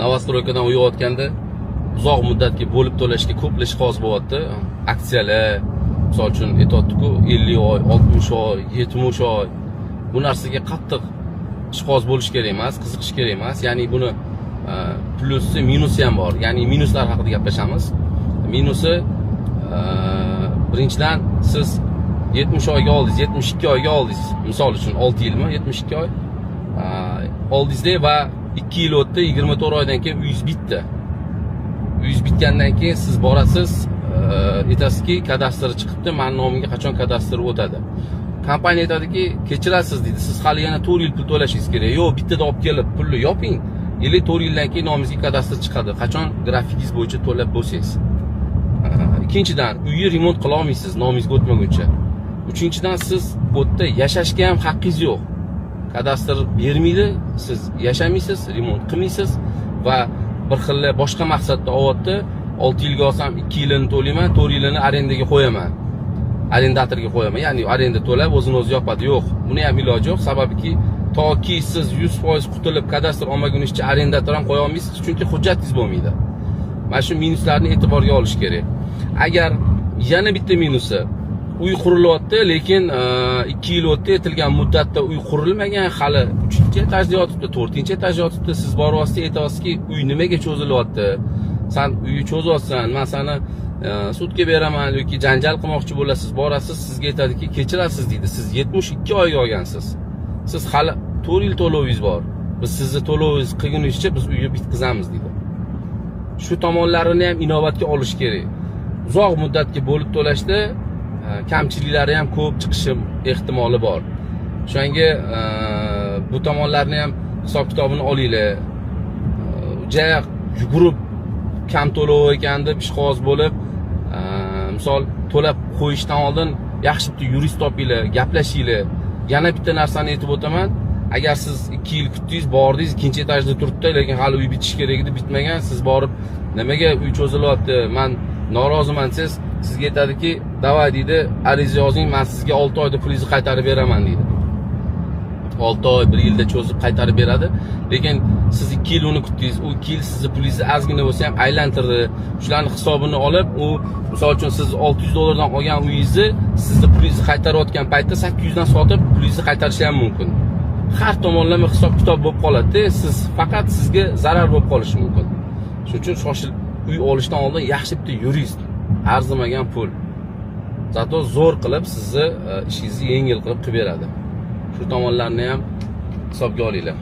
Novostroykadan uyayotganda uzoq muddatga bo'lib to'lashga ko'p ishqoz bo'lyapti. Aksiyalar, misol uchun aytayotdi-ku 50 oy, 60 oy, 70 oy. Bu narsaga qattiq ishqoz bo'lish kerak emas, qiziqish kerak emas. Ya'ni buni plyusi, minusi ham bor. Ya'ni minuslar haqida gaplashamiz. Minusi birinchidan siz 70 oyga oldingiz, 72 oyga oldingiz. Misol uchun 6 yilmi, 72 oy oldingizda va 2 yil o'tdi, 24 oydan keyin uyingiz bitdi. Uyingiz bitgandan keyin siz borasiz, aytasizki, kadastri chiqibdi, men nomimga qachon kadastr o'tadi. Kompaniya aytadiki, kechirasiz deydi. Siz hali yana 4 yil pul to'lashingiz kerak. Yo'q, bittada olib kelib pulni yoping. 4 yildan keyin nomingizga kadastr chiqadi. Qachon grafikingiz bo'yicha to'lab bo'lsangiz. Ikkinchidan, uyni remont qila olmaysiz nomingizga o'tmaguncha. Uchinchidan, siz bu yerda yashashga ham haqqingiz yo'q. Kadastr bermaydi, siz yashamaysiz, remont qilmaysiz va bir xil boshqa maqsadda olyapti. 6 yilga olsam 2 yilini to'layman, 4 yilini arendaga qo'yaman. Arendatorga qo'yaman. Ya'ni arenda to'lab o'zini o'zi yopadi. Yo'q, buni ham iloji yo'q. Sababiki toki siz 100% qutulib kadastr olmagunizcha arendator ham qo'ya olmaysiz, chunki hujjatingiz bo'lmaydi. Mana shu minuslarni e'tiborga olish kerak. Agar yana bitta minusi, uy qurilyapti, lekin 2 yil o'tdi, aytilgan muddatda uy qurilmagan, hali 3-etajda yotibdi, 4-etajda yotibdi. Siz boryapsiz, aytasiz-ki, uy nimaga cho'zilyapti? Sen uyni cho'zyapsan, men seni sudga beraman yoki janjal qilmoqchi bo'lasiz, borasiz, sizga aytadiki, kechirasiz deydi. Siz 72 oyga olgansiz. Siz hali 4 yil to'lovingiz bor. Biz sizni to'lovingiz qilgunizcha biz uyni bitkazamiz deydi. Shu tomonlarini ham inobatga olish kerak. Uzoq muddatga bo'lib to'lashda kamchiliklari ham ko'p chiqishi ehtimoli bor. Shunga bu tomonlarni ham hisob kitobini olinglar. Jaya yugurib kam to'lov ekan deb ishqoz bo'lib, misol to'lab qo'yishdan oldin yaxshi bitta yurist topinglar, gaplashinglar. Yana bitta narsani aytib o'taman. Agar siz 2 yil kutdingiz, bordingiz, ikkinchi etajda turibdi, lekin hali uy bitish kerak edi, bitmagan, siz borib nimaga uy cho'zilyapti, men noroziman desiz, sizga aytadiki, "Davay" deydi, "Ariza yozing, men sizga 6 oyda pulingizni qaytarib beraman" deydi. 6 oy, 1 yilda cho'zib qaytarib beradi. Lekin siz 2 yil uni kutdingiz, u 2 yil sizni pulingizni ozgina bo'lsa ham aylantirdi. Shularning hisobini olib, u misol uchun siz $600 olgan uyingizni sizni pulingizni qaytarayotgan paytda 800 dan sotib, pulingizni qaytarishi ham mumkin. Har tomonlama hisob kitob bo'lib qoladi. Siz faqat sizga zarar bo'lib qolishi mumkin. Shuning uchun shoshil uy olishdan oldin yaxshi bitta yurist, arzimagan pul. Zato zo'r qilib sizni ishingizni yengil qilib beradi. Shu tomonlarni ham hisobga olinglar.